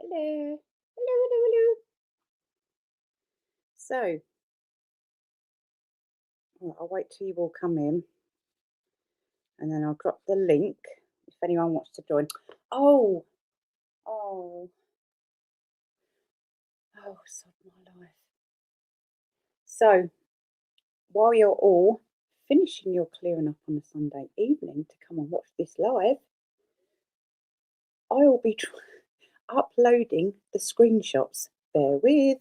Hello. Hello, hello, hello. So, I'll wait till you all come in and then I'll drop the link if anyone wants to join. Oh, oh, sod my life. So, while you're all finishing your clearing up on a Sunday evening to come and watch this live, I will be uploading the screenshots. Bear with.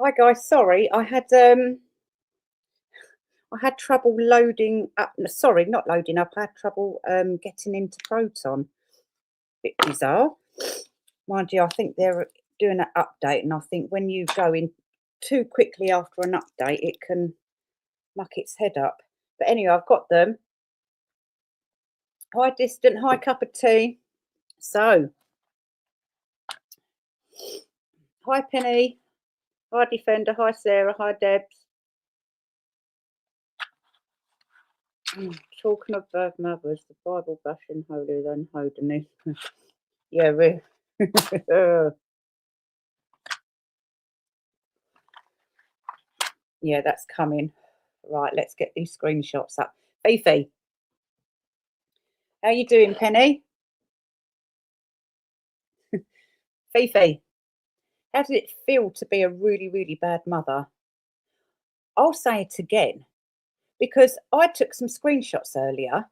Hi guys, sorry, I had trouble loading up. No, sorry, not loading up. I had trouble getting into Proton. Bit bizarre. Mind you, I think they're doing an update, and I think when you go in too quickly after an update, it can muck its head up. But anyway, I've got them. Hi Distant, hi Cup of Tea. So, hi Penny, hi Defender, hi Sarah, hi Debs. Talking of birth mothers, the Bible bashing holier than holiness. Yeah, we yeah, that's coming. Right, let's get these screenshots up. Fifi, how you doing, Penny? Fifi, how does it feel to be a really, really bad mother? I'll say it again because I took some screenshots earlier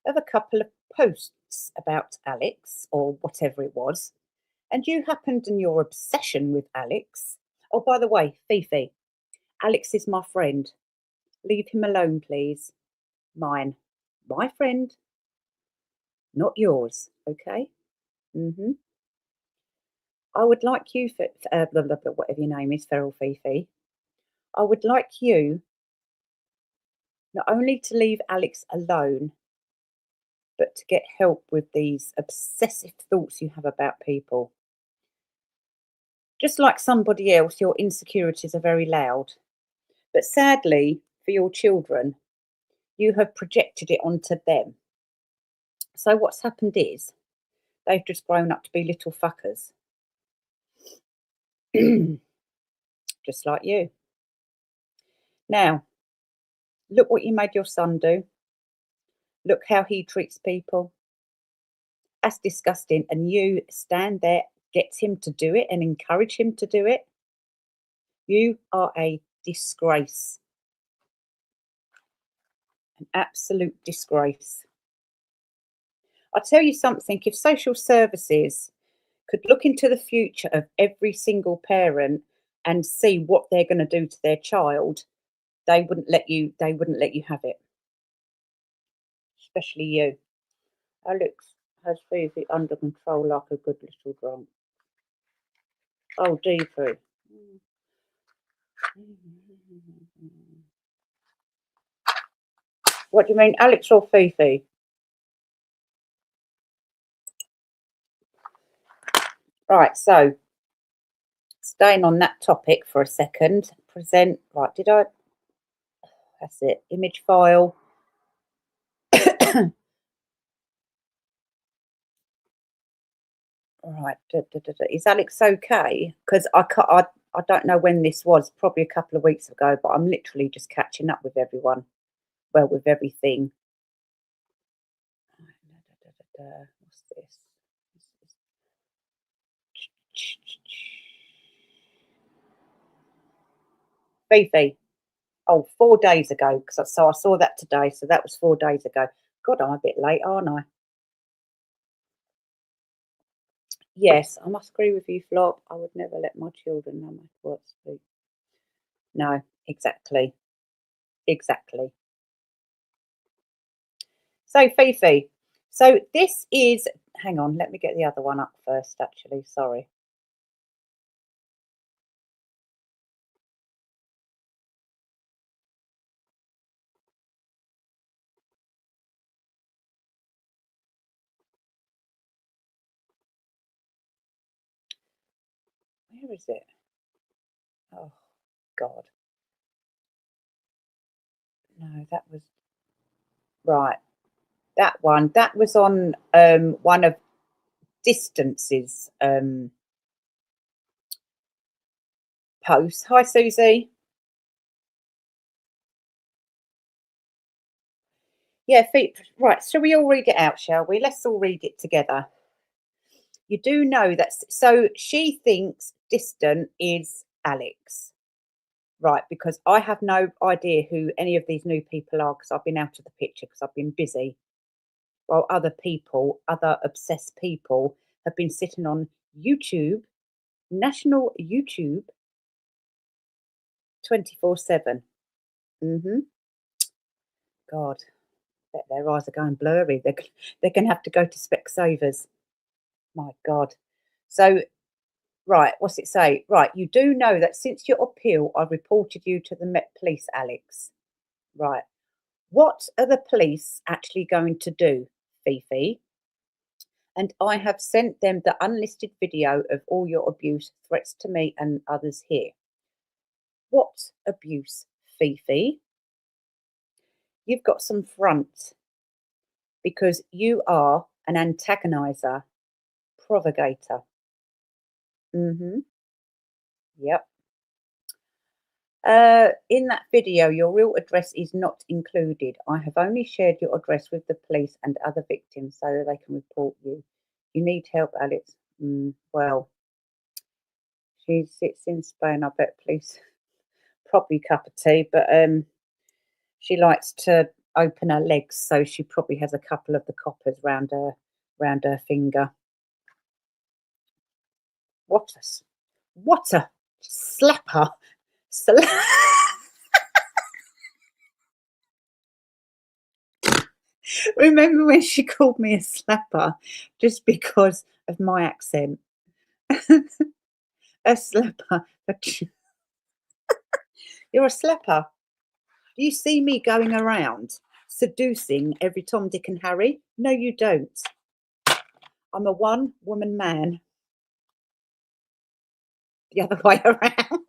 of a couple of posts about Alex or whatever it was, and you happened in your obsession with Alex. Oh, by the way, Fifi, Alex is my friend. Leave him alone, please. Mine. My friend, not yours. Okay? Mm-hmm. I would like you, blah, blah, blah, whatever your name is, Feral Fifi. I would like you not only to leave Alex alone, but to get help with these obsessive thoughts you have about people. Just like somebody else, your insecurities are very loud. But sadly, for your children, you have projected it onto them. So what's happened is they've just grown up to be little fuckers. Just like you. Now, look what you made your son do. Look how he treats people. That's disgusting. And you stand there, get him to do it and encourage him to do it. You are a disgrace. An absolute disgrace. I'll tell you something, if social services could look into the future of every single parent and see what they're going to do to their child, they wouldn't let you have it. Especially you. Alex has Fifi under control like a good little drunk. Oh, deeply. What do you mean, Alex or Fifi? Right, so staying on that topic for a second, present, right, that's it, image file. Right, is Alex okay? Because I don't know when this was, probably a couple of weeks ago, but I'm literally just catching up with everyone. Well, with everything. What's this? Fifi. Oh, 4 days ago. So I saw that today. So that was 4 days ago. God, I'm a bit late, aren't I? Yes, I must agree with you, Flop. I would never let my children, no matter what, speak. No, exactly. Exactly. So, Fifi. So this is, hang on, let me get the other one up first, actually. Sorry. Where is it? Oh, God. No, that was right. That was on one of Distance's posts. Hi, Susie. Yeah, right. Shall we all read it out, shall we? Let's all read it together. You do know that. So she thinks Distant is Alex, right? Because I have no idea who any of these new people are because I've been out of the picture because I've been busy. While other people, other obsessed people, have been sitting on YouTube, national YouTube, 24/7. Mhm. God, bet their eyes are going blurry. They're gonna have to go to Specsavers. My God. So, right, what's it say? Right, you do know that since your appeal, I reported you to the Met Police, Alex. Right. What are the police actually going to do, Fifi? And I have sent them the unlisted video of all your abuse, threats to me and others here. What abuse, Fifi? You've got some front because you are an antagonizer, provocator. Mm-hmm. Yep. In that video, your real address is not included. I have only shared your address with the police and other victims so that they can report you. You need help, Alex. Well, she sits in Spain. I bet police probably cup of tea, but she likes to open her legs, so she probably has a couple of the coppers round her finger. What a slapper! Sla- Remember when she called me a slapper just because of my accent? A slapper. You're a slapper. Do you see me going around seducing every Tom, Dick, and Harry? No, you don't. I'm a one woman man. The other way around.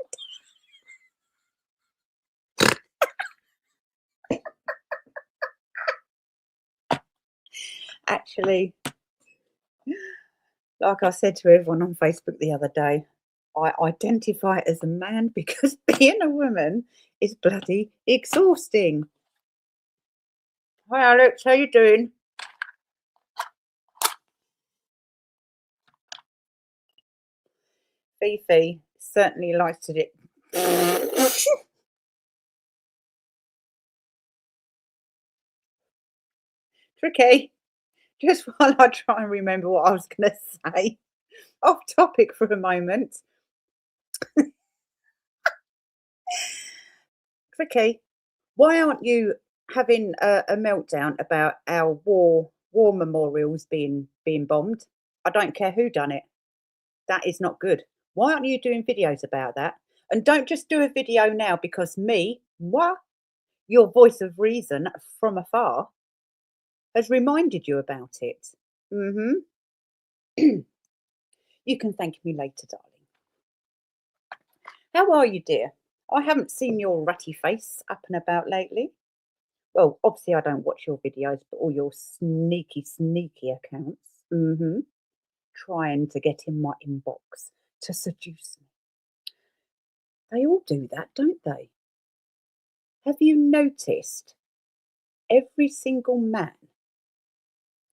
Actually, like I said to everyone on Facebook the other day, I identify as a man because being a woman is bloody exhausting. Hi Alex, how you doing? Fifi certainly likes it. Tricky. Just while I try and remember what I was going to say, off topic for a moment. Tricky. Why aren't you having a meltdown about our war memorials being bombed? I don't care who done it. That is not good. Why aren't you doing videos about that? And don't just do a video now because me, what? Your voice of reason from afar has reminded you about it. Hmm. You can thank me later, darling. How are you, dear? I haven't seen your ratty face up and about lately. Well, obviously I don't watch your videos, but all your sneaky accounts. Trying to get in my inbox to seduce me. They all do that, don't they? Have you noticed every single man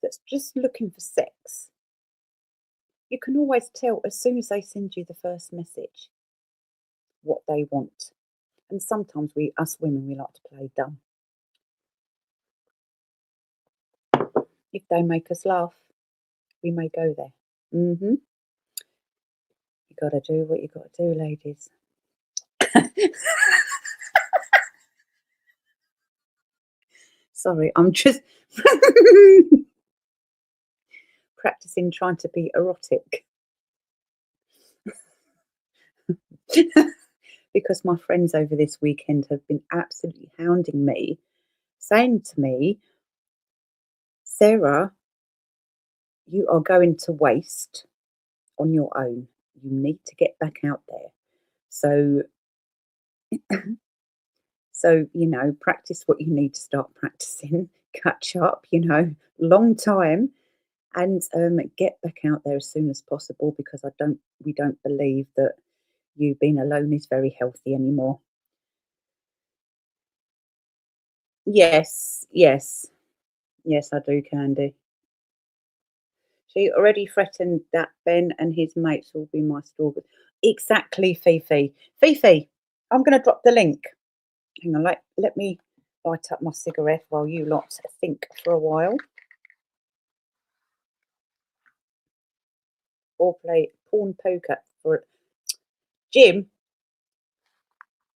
that's just looking for sex? You can always tell as soon as they send you the first message what they want. And sometimes us women, we like to play dumb. If they make us laugh, we may go there. You got to do what you got to do, ladies. Sorry, I'm just practicing trying to be erotic. Because my friends over this weekend have been absolutely hounding me, saying to me, Sarah, you are going to waste on your own. You need to get back out there. So, practice what you need to start practicing, catch up, long time, and get back out there as soon as possible because we don't believe that you being alone is very healthy anymore. Yes, yes, yes, I do, Candy. She already threatened that Ben and his mates will be my stalkers. Exactly, Fifi. Fifi, I'm going to drop the link. Hang on, let me light up my cigarette while you lot think for a while. Or play pawn poker for Jim.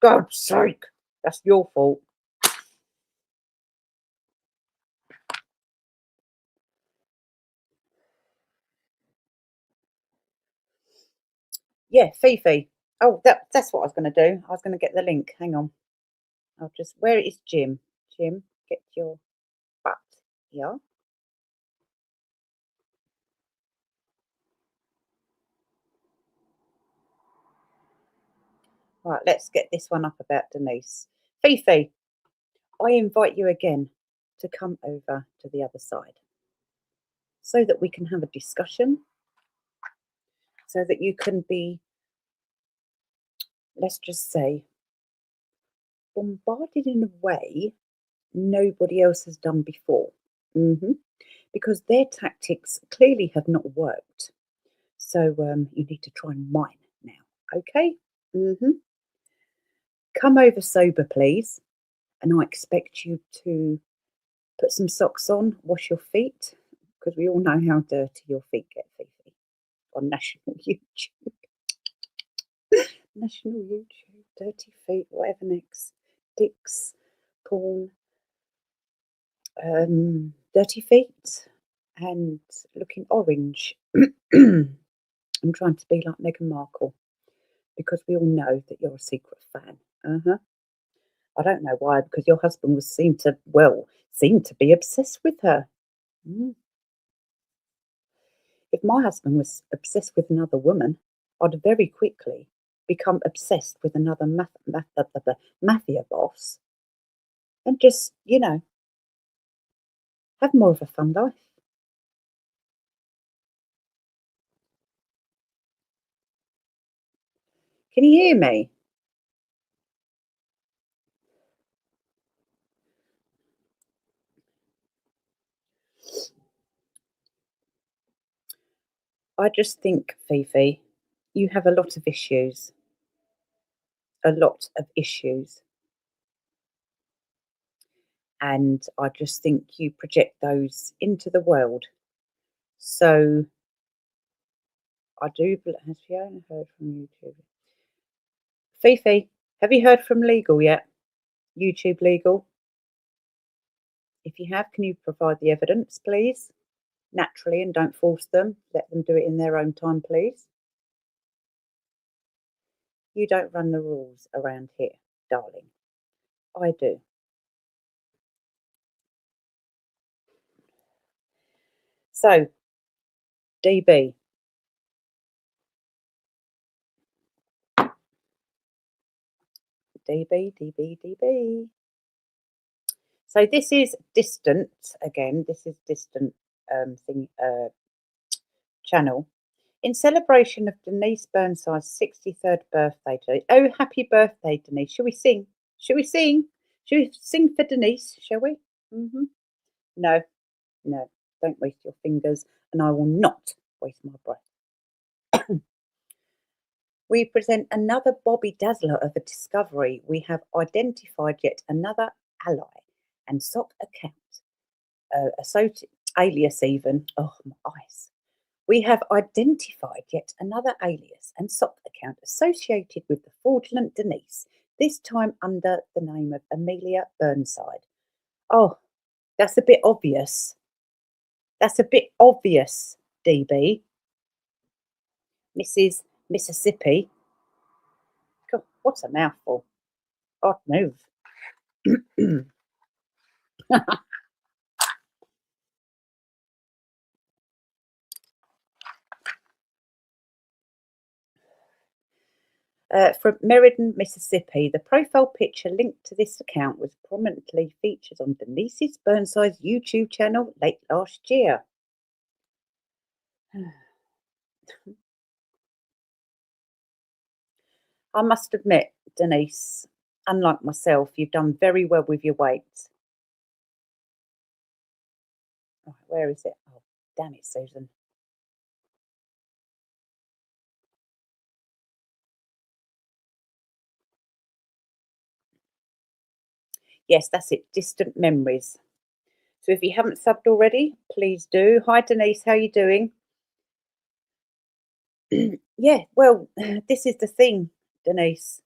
God's sake, that's your fault. Yeah, Fifi. Oh, that's what I was going to do. I was going to get the link. Hang on. I'll just. Where is Jim? Jim, get your butt here. Right, let's get this one up about Denise. Fifi, I invite you again to come over to the other side so that we can have a discussion, so that you can be, let's just say, bombarded in a way nobody else has done before. Because their tactics clearly have not worked. So you need to try mine now. Okay? Come over sober, please. And I expect you to put some socks on, wash your feet, because we all know how dirty your feet get, Fifi, on national YouTube. National YouTube, dirty feet, whatever next. Dicks, porn, dirty feet, and looking orange. I'm trying to be like Meghan Markle, because we all know that you're a secret fan. I don't know why, because your husband seemed to be obsessed with her. Mm. If my husband was obsessed with another woman, I'd very quickly become obsessed with another mafia boss and just, have more of a fun life. Can you hear me? I just think, Fifi, you have a lot of issues. A lot of issues. And I just think you project those into the world. So I do. Has Fiona heard from YouTube? Fifi, have you heard from legal yet? YouTube legal? If you have, can you provide the evidence, please? Naturally, and don't force them. Let them do it in their own time, please. You don't run the rules around here, darling. I do. So, DB. DB. So this is distant again. This is distant channel in celebration of Denise Burnside's 63rd birthday today. Oh, happy birthday, Denise! Shall we sing? Shall we sing? Shall we sing for Denise? Shall we? No, no. Don't waste your fingers, and I will not waste my breath. We present another Bobby Dazzler of a discovery. We have identified yet another ally and SOC account, alias even. Oh, my eyes. We have identified yet another alias and SOC account associated with the fraudulent Denise, this time under the name of Amelia Burnside. Oh, that's a bit obvious. That's a bit obvious, DB. Mrs. Mississippi. God, what's a mouthful? God, move. From Meriden, Mississippi, the profile picture linked to this account was prominently featured on Denise Burnside's YouTube channel late last year. I must admit, Denise, unlike myself, you've done very well with your weight. Right, where is it? Oh, damn it, Susan. Yes, that's it. Distant memories. So if you haven't subbed already, please do. Hi, Denise. How are you doing? Yeah, well, this is the thing, Denise.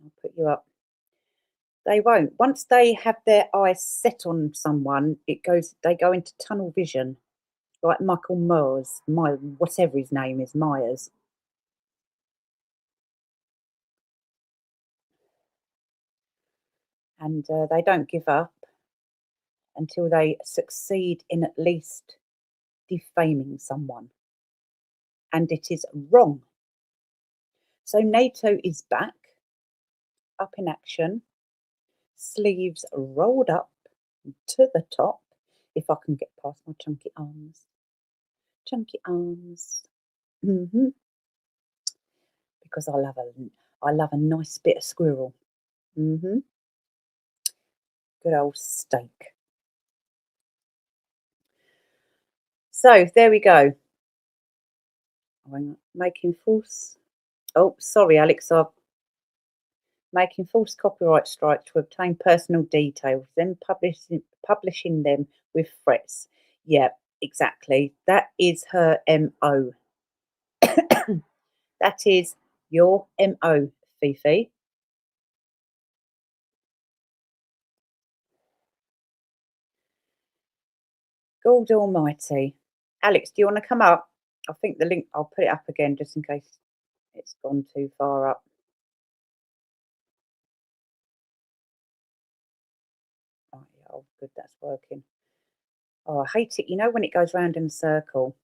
I'll put you up. They won't. Once they have their eyes set on someone, they go into tunnel vision, like Michael Myers, whatever his name is, Myers. And they don't give up until they succeed in at least defaming someone. And it is wrong. So NATO is back, up in action, sleeves rolled up to the top. If I can get past my chunky arms. Chunky arms. Because I love a nice bit of squirrel. Good old steak. So there we go. I'm making false. Oh, sorry, Alex. I'm making false copyright strikes to obtain personal details, then publishing them with threats. Yeah, exactly. That is her MO. That is your MO, Fifi. God almighty. Alex, do you want to come up? I think the link, I'll put it up again just in case it's gone too far up. Oh, yeah, oh good, that's working. Oh, I hate it. You know when it goes round in a circle.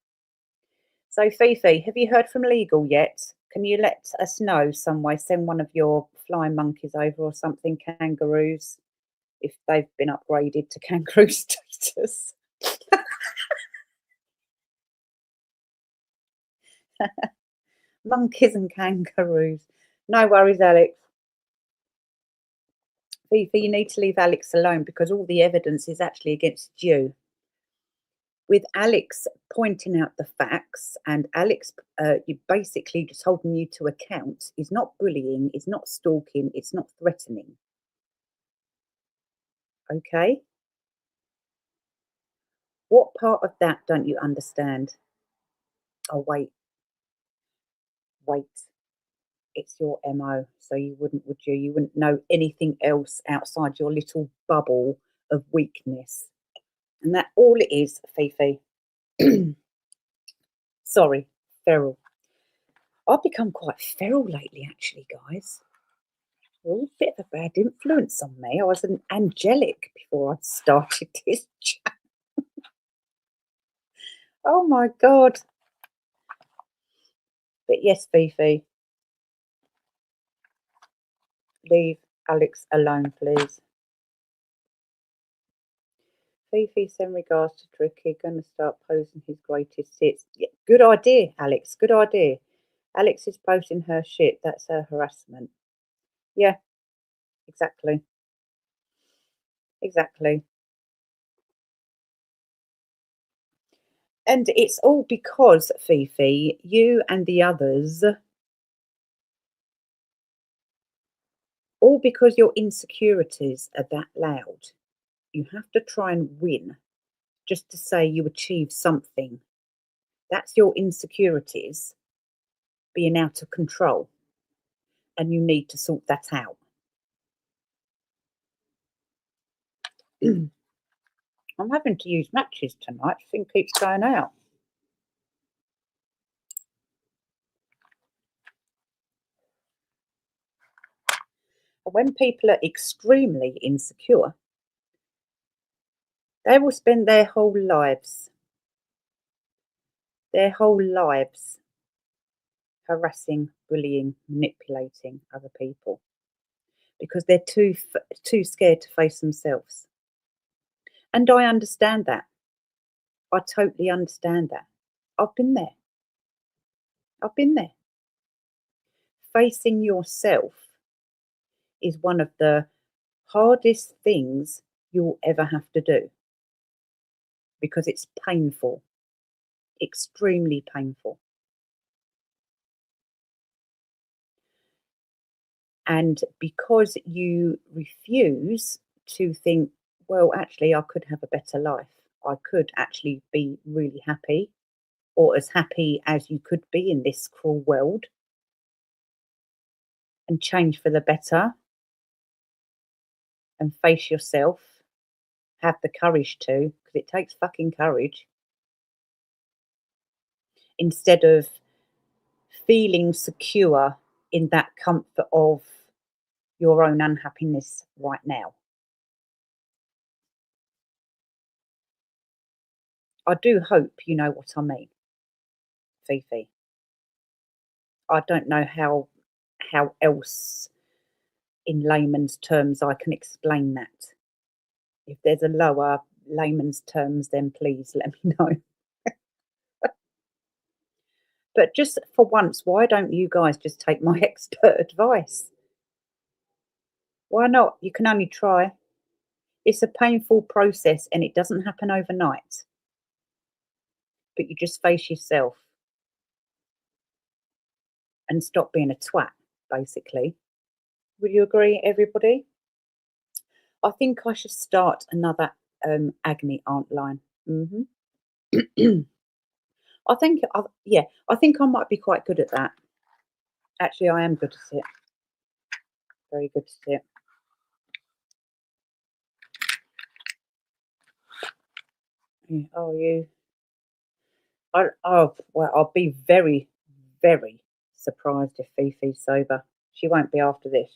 So, Fifi, have you heard from legal yet? Can you let us know some way? Send one of your flying monkeys over or something, kangaroos, if they've been upgraded to kangaroo status. Monkeys and kangaroos. No worries, Alex. Fifi, you need to leave Alex alone because all the evidence is actually against you. With Alex pointing out the facts and Alex you basically just holding you to account is not bullying, it's not stalking, it's not threatening. Okay? What part of that don't you understand? Oh, wait. It's your MO, so you wouldn't, would you? You wouldn't know anything else outside your little bubble of weakness. And that all it is, Fifi. Sorry, feral. I've become quite feral lately, actually, guys. A bit of a bad influence on me. I was an angelic before I started this chat. Oh my God. But yes, Fifi, leave Alex alone, please. Fifi, send regards to Tricky. Gonna start posting his greatest hits. Yeah, good idea, Alex. Good idea. Alex is posting her shit. That's her harassment. Yeah, exactly. Exactly. And it's all because, Fifi, you and the others, all because your insecurities are that loud. You have to try and win just to say you achieved something. That's your insecurities being out of control. And you need to sort that out. I'm having to use matches tonight. The thing keeps going out. When people are extremely insecure, they will spend their whole lives harassing, bullying, manipulating other people because they're too scared to face themselves. And I understand that. I totally understand that. I've been there. I've been there. Facing yourself is one of the hardest things you'll ever have to do because it's painful, extremely painful. And because you refuse to think, well, actually, I could have a better life. I could actually be really happy or as happy as you could be in this cruel world. and change for the better and face yourself, have the courage to, because it takes fucking courage, instead of feeling secure in that comfort of your own unhappiness right now. I do hope you know what I mean, Fifi. I don't know how else in layman's terms I can explain that. If there's a lower layman's terms, then please let me know. But just for once, why don't you guys just take my expert advice? Why not? You can only try. It's a painful process and it doesn't happen overnight. But you just face yourself and stop being a twat, basically. Would you agree, everybody? I think I should start another agony aunt line. I think, yeah, I think I might be quite good at that. Actually, I am good at it. Very good at it. Yeah, oh, you. Oh, well, I'll be very, very surprised if Fifi's sober. She won't be after this.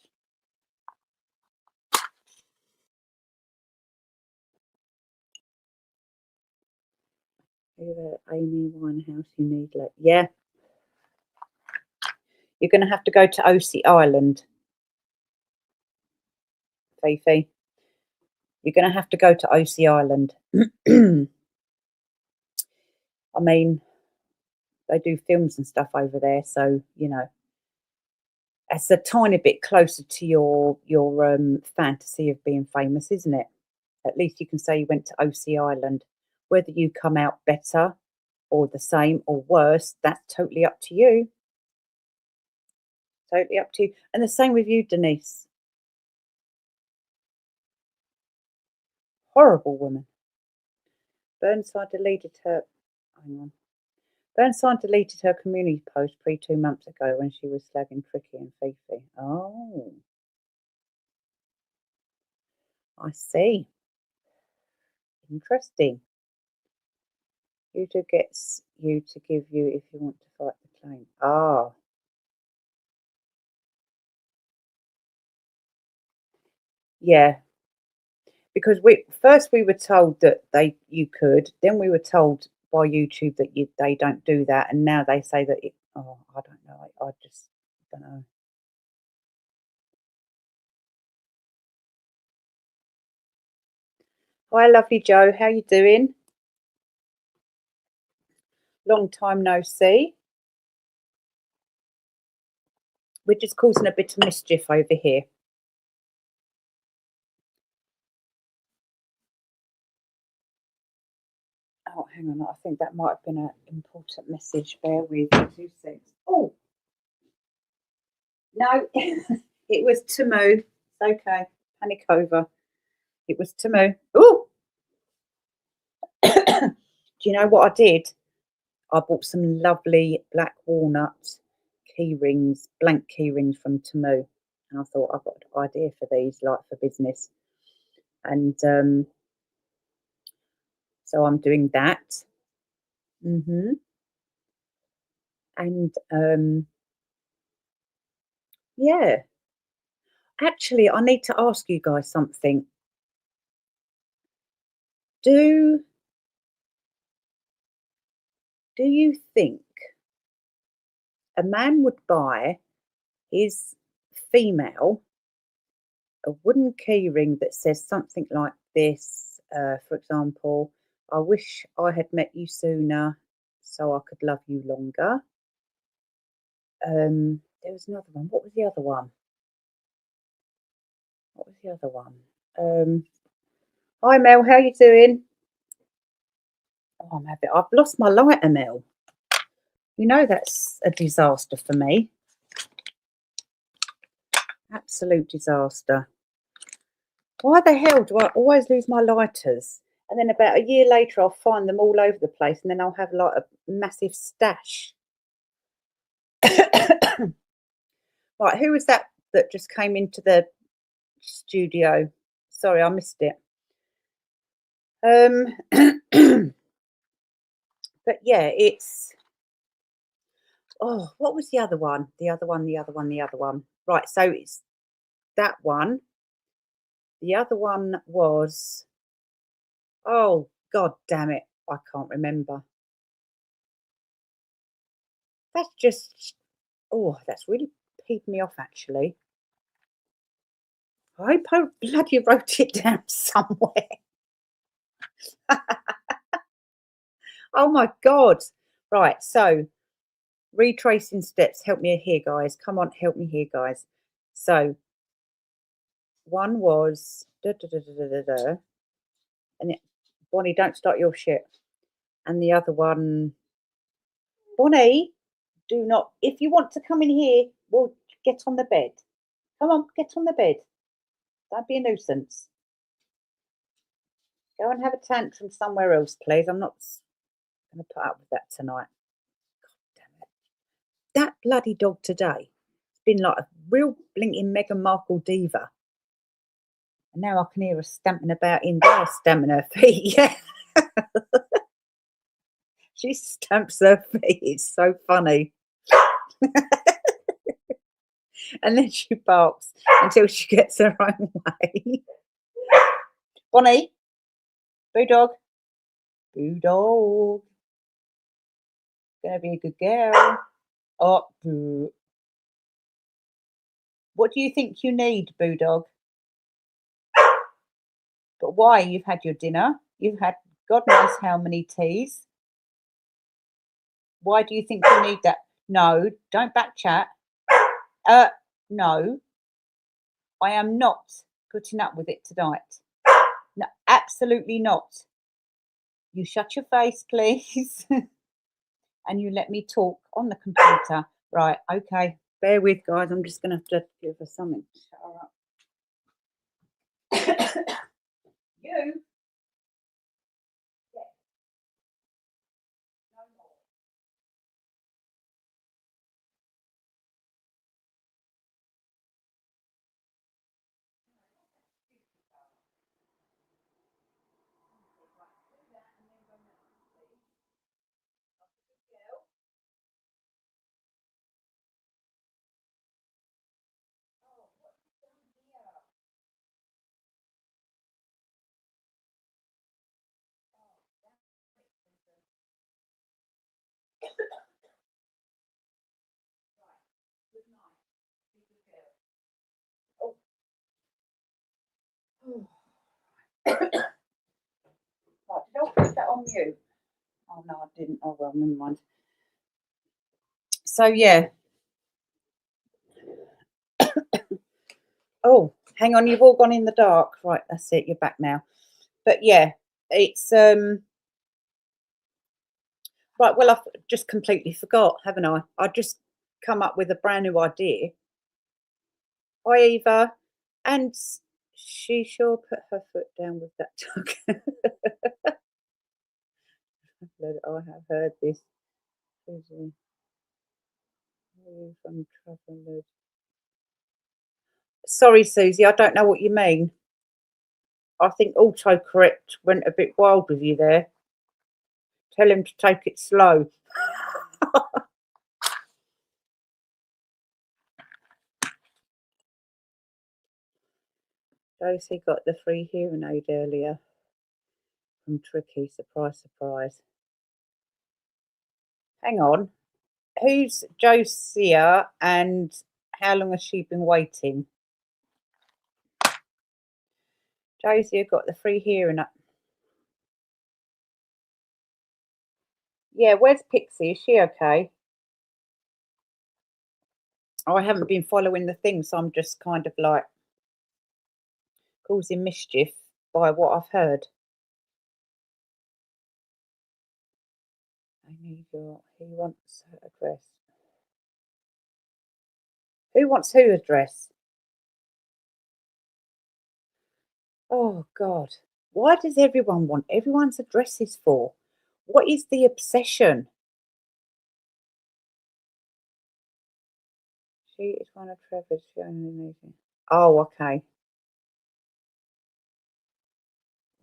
Amy Winehouse, you need yeah. You're going to have to go to OC Island, Fifi. You're going to have to go to OC Island. I mean, they do films and stuff over there, so you know, it's a tiny bit closer to your fantasy of being famous, isn't it? At least you can say you went to OC Island. Whether you come out better or the same or worse, that's totally up to you. Totally up to you. And the same with you, Denise. Horrible woman. Burnside deleted her. Hang on. Burnside deleted her community post 2 months ago when she was slagging Tricky and Fifi. Oh, I see. Interesting. Udo gets you to give you if you want to fight the claim. Ah. Yeah. Because we were told that you could, then we were told by YouTube that they don't do that, and now they say that it. Oh, I don't know. I just don't know. Hi, lovely Joe. How you doing? Long time no see. We're just causing a bit of mischief over here. Oh, hang on. I think that might have been an important message. Bear with 2 seconds. Oh, no. It was Tamu. Okay. Panic over. It was Tamu. Oh! Do you know what I did? I bought some lovely black walnut key rings, blank key rings from Tamu. And I thought, I've got an idea for these, like for business. And so I'm doing that. And yeah. Actually, I need to ask you guys something. Do you think a man would buy his female a wooden key ring that says something like this, for example, I wish I had met you sooner so I could love you longer. There was another one. What was the other one? Hi Mel, how you doing? Oh, I've lost my lighter, Mel. You know that's a disaster for me. Absolute disaster. Why the hell do I always lose my lighters? And then about a year later, I'll find them all over the place, and then I'll have like a massive stash. Right, who was that that just came into the studio. Sorry, I missed it. But yeah, it's oh, what was the other one? The other one, the other one, the other one. Right, so it's that one. The other one was oh god damn it, I can't remember. That's just oh, that's really peed me off actually. I hope I bloody wrote it down somewhere. Oh my god. Right, so retracing steps. Help me here, guys. Come on, help me here, guys. So one was da, da, da, da, da, da, da, and it, Bonnie, don't start your shit. And the other one, Bonnie, do not. If you want to come in here, well, get on the bed. Come on, get on the bed. Don't be a nuisance. Go and have a tantrum somewhere else, please. I'm not going to put up with that tonight. God damn it. That bloody dog today has been like a real blinking Meghan Markle diva. And now I can hear her stamping about in there, stamping her feet. Yeah. She stamps her feet. It's so funny. And then she barks until she gets her own way. Bonnie, boo dog, boo dog. Gonna be a good girl. Oh, boo. What do you think you need, boo dog? But why? You've had your dinner. You've had God knows how many teas. Why do you think you need that? No, don't back chat. No, I am not putting up with it tonight. No, absolutely not. You shut your face, please, and you let me talk on the computer. Right, okay. Bear with, guys. I'm just going to have to give her something. Shut her up. You. No more. Oh. Right, did I put that on you? Oh no, I didn't. Oh well, never mind. So yeah. Oh, hang on, you've all gone in the dark. Right, that's it, you're back now. But yeah, it's right, well I've just completely forgot, haven't I? I just come up with a brand new idea. Hi Eva. And she sure put her foot down with that dog. I have heard this. From travel. Sorry, Susie, I don't know what you mean. I think autocorrect went a bit wild with you there. Tell him to take it slow. Josie got the free hearing aid earlier from Tricky. Surprise, surprise. Hang on. Who's Josia and how long has she been waiting? Josie got the free hearing aid. Yeah, where's Pixie? Is she okay? I haven't been following the thing, so I'm just kind of like causing mischief by what I've heard. I need your. He wants her address. Who wants who address? Oh God! Why does everyone want everyone's addresses for? What is the obsession? She is one of Trevor's Fiona. Oh, okay.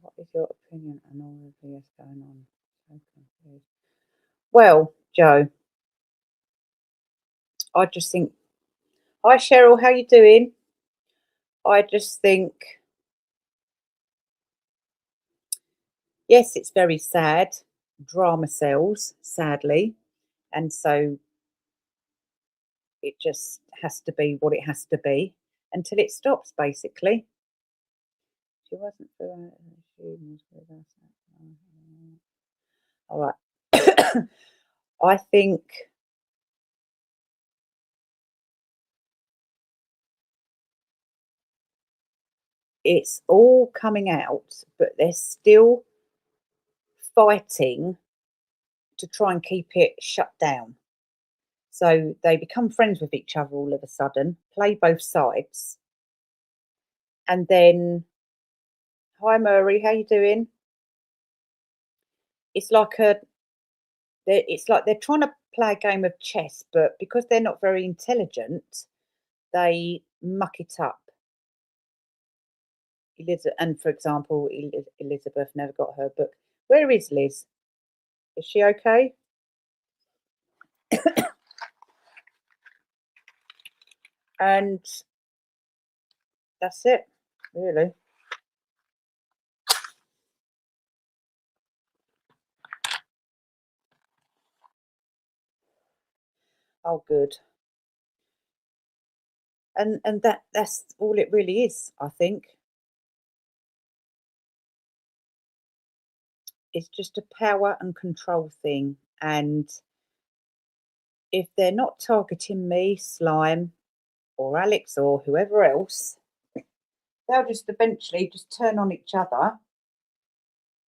What is your opinion on all of this going on? So confused. Well, Joe, I just think, hi Cheryl, how you doing? I just think, yes, it's very sad. Drama sells, sadly, and so it just has to be what it has to be until it stops, basically. She wasn't for she was with us. All right. I think it's all coming out, but they're still fighting to try and keep it shut down. So they become friends with each other all of a sudden, play both sides, and then, hi Murray, how you doing? It's like it's like they're trying to play a game of chess, but because they're not very intelligent, they muck it up. Elizabeth, and for example, Elizabeth never got her book. Where is Liz? Is she okay? And that's it, really. Oh, good. And that's all it really is, I think. It's just a power and control thing. And if they're not targeting me, Slime, or Alex, or whoever else, they'll just eventually just turn on each other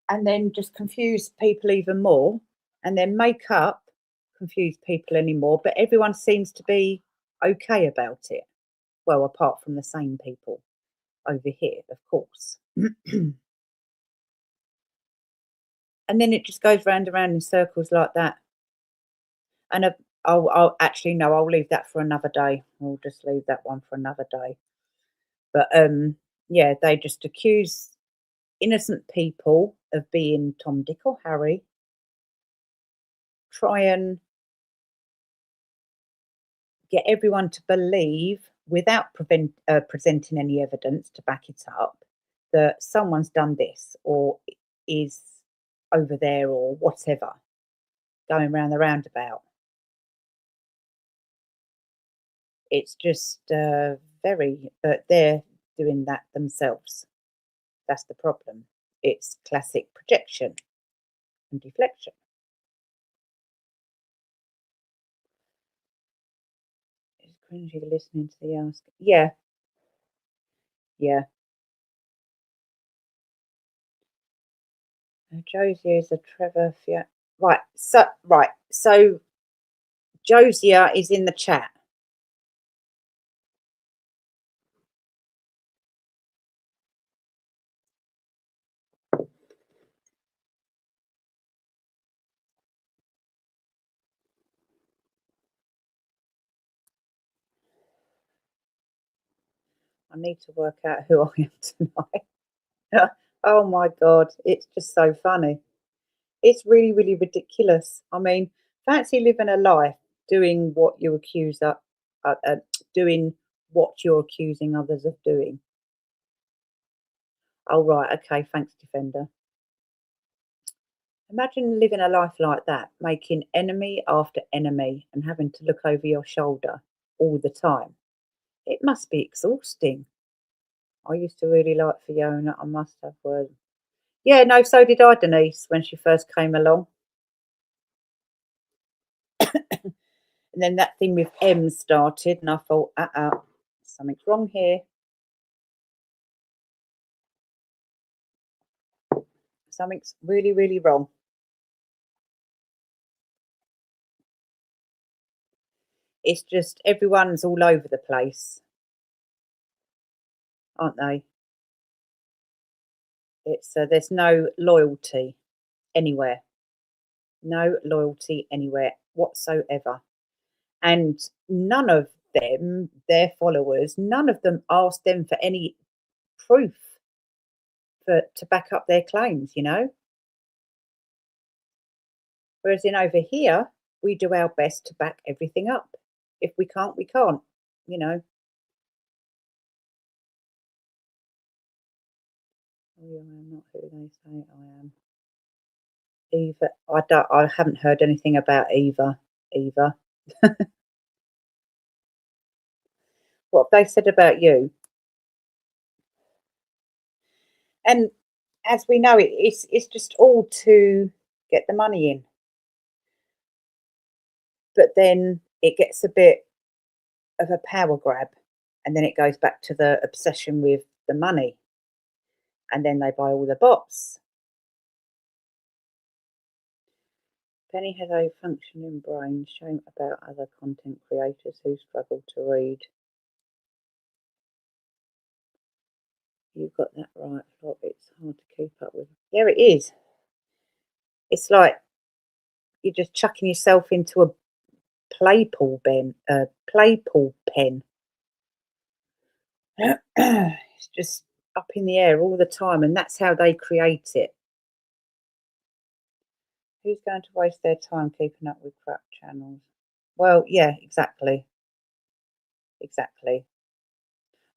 and then just confuse people even more and then make up confuse people anymore. But everyone seems to be okay about it. Well, apart from the same people over here, of course. And then it just goes round and round in circles like that. And I'll actually no, I'll leave that for another day. I'll just leave that one for another day. But yeah, they just accuse innocent people of being Tom, Dick, or Harry. Try and get everyone to believe, without presenting any evidence to back it up, that someone's done this or is over there or whatever, going round the roundabout. It's just very, they're doing that themselves. That's the problem. It's classic projection and deflection. It's cringy listening to the ask. Yeah, yeah. Josie is a Trevor. Yeah. Right. So Josia is in the chat. I need to work out who I am tonight. Oh my God, it's just so funny. It's really, really ridiculous. I mean, fancy living a life doing what you accuse doing what you're accusing others of doing. Oh right, okay, thanks, Defender. Imagine living a life like that, making enemy after enemy and having to look over your shoulder all the time. It must be exhausting. I used to really like Fiona. I must have words. Yeah, no, so did I, Denise, when she first came along. And then that thing with M started, and I thought, something's wrong here. Something's really, really wrong. It's just everyone's all over the place, aren't they? It's there's no loyalty anywhere. No loyalty anywhere whatsoever. And none of them, their followers, none of them asked them for any proof to back up their claims, you know? Whereas in over here, we do our best to back everything up. If we can't, we can't, you know. Oh, yeah, I'm not who they say I am. Eva, I haven't heard anything about Eva. Eva. What have they said about you? And as we know, it's just all to get the money in. But then it gets a bit of a power grab, and then it goes back to the obsession with the money, and then they buy all the bots. Penny has a functioning brain. Shame about other content creators who struggle to read. You got that right, Flop. It's hard to keep up with. Yeah, it is. It's like you're just chucking yourself into a Playpool pen. It's just up in the air all the time, and that's how they create it. Who's going to waste their time keeping up with crap channels? Well, yeah, exactly. Exactly.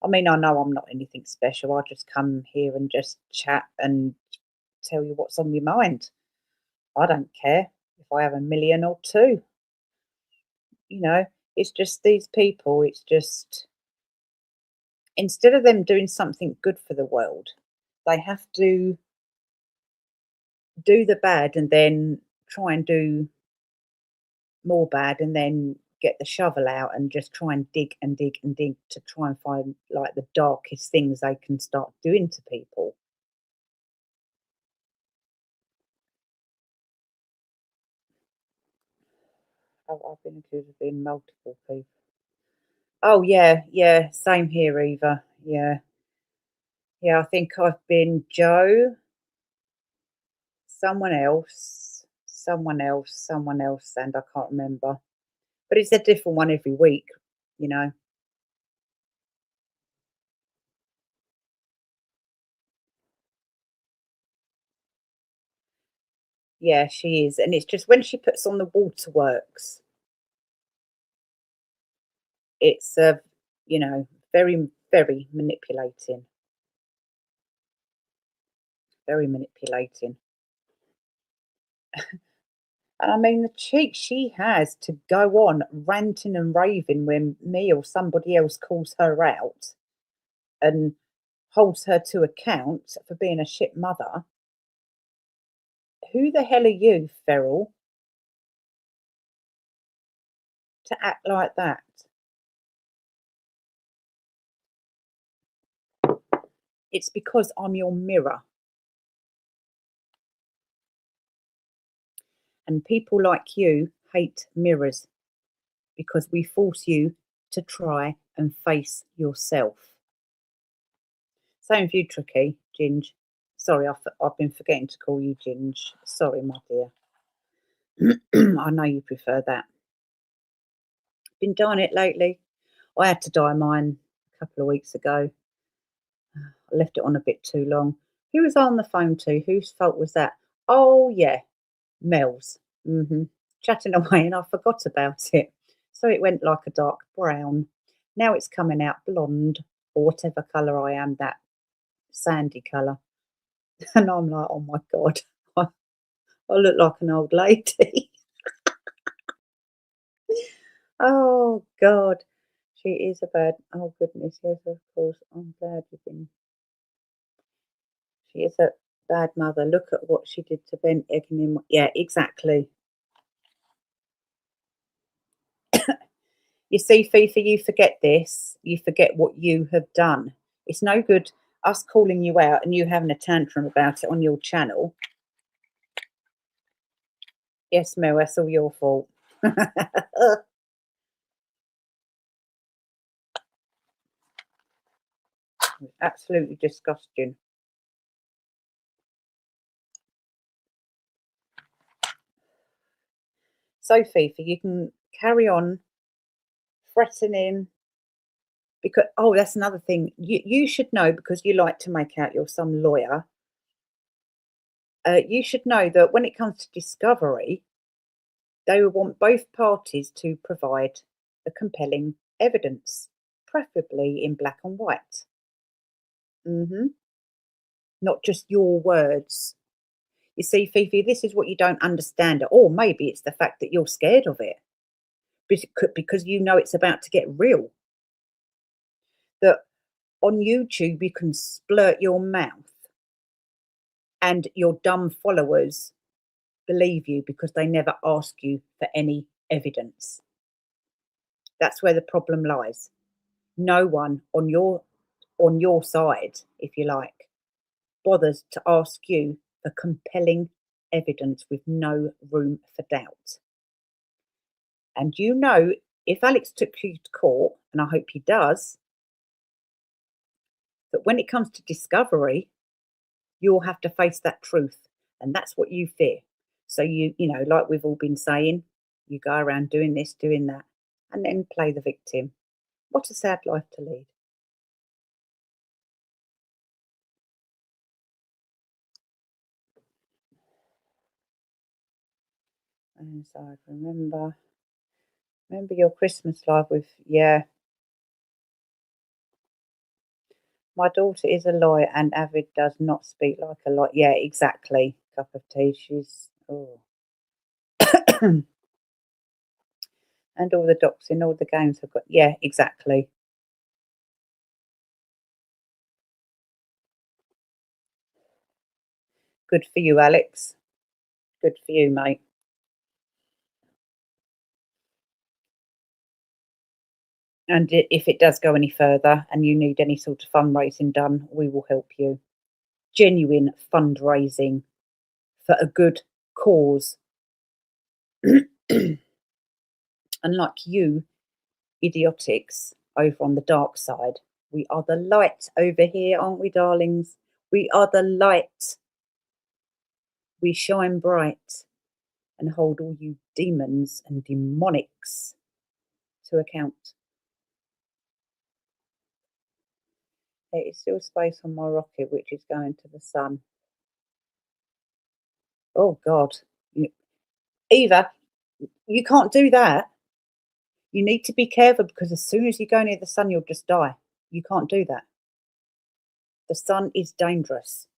I mean, I know I'm not anything special. I just come here and just chat and tell you what's on my mind. I don't care if I have a million or two. You know, it's just these people, it's just instead of them doing something good for the world, they have to do the bad and then try and do more bad and then get the shovel out and just try and dig and dig and dig to try and find like the darkest things they can start doing to people. I've been accused of being multiple people. Oh yeah, yeah, same here, Eva. Yeah, yeah. I think I've been Joe, someone else, and I can't remember. But it's a different one every week, you know. Yeah, she is, and it's just when she puts on the waterworks, it's you know, very, very manipulating, very manipulating. And I mean, the cheek she has to go on ranting and raving when me or somebody else calls her out and holds her to account for being a shit mother. Who the hell are you, Feral, to act like that? It's because I'm your mirror. And people like you hate mirrors because we force you to try and face yourself. Same with you, Tricky, Ginge. Sorry, I've been forgetting to call you Ginge. Sorry, my dear. I know you prefer that. Been dyeing it lately. I had to dye mine a couple of weeks ago. I left it on a bit too long. Who was I on the phone to? Whose fault was that? Oh, yeah, Mel's. Chatting away, and I forgot about it. So it went like a dark brown. Now it's coming out blonde, or whatever colour I am, that sandy colour. And I'm like, oh my God, I look like an old lady. Oh God, she is a bad. Oh goodness, yes, of course. I'm glad you've been. She is a bad mother. Look at what she did to Ben, egging him. Yeah, exactly. You see, Fifa, you forget this. You forget what you have done. It's no good us calling you out and you having a tantrum about it on your channel. Yes, Mel, that's all your fault. Absolutely disgusting. So, Fifa, you can carry on threatening. Because that's another thing. You should know, because you like to make out you're some lawyer. You should know that when it comes to discovery, they will want both parties to provide the compelling evidence, preferably in black and white. Not just your words. You see, Fifi, this is what you don't understand. Or maybe it's the fact that you're scared of it because you know it's about to get real. That on YouTube you can splurt your mouth and your dumb followers believe you because they never ask you for any evidence. That's where the problem lies. No one on your side, if you like, bothers to ask you for compelling evidence with no room for doubt. And you know, if Alex took you to court, and I hope he does, that when it comes to discovery, you'll have to face that truth. And that's what you fear. So you know, like we've all been saying, you go around doing this, doing that, and then play the victim. What a sad life to lead. And so I remember your Christmas live with, yeah. My daughter is a lawyer and Avid does not speak like a lawyer. Yeah, exactly. Cup of tea. She's, oh. And all the docs in all the games have got, yeah, exactly. Good for you, Alex. Good for you, mate. And if it does go any further and you need any sort of fundraising done, we will help you. Genuine fundraising for a good cause. Unlike you, idiotics over on the dark side, we are the light over here, aren't we, darlings? We are the light. We shine bright and hold all you demons and demonics to account. There is still space on my rocket, which is going to the sun. Oh, God. Eva, you can't do that. You need to be careful because as soon as you go near the sun, you'll just die. You can't do that. The sun is dangerous.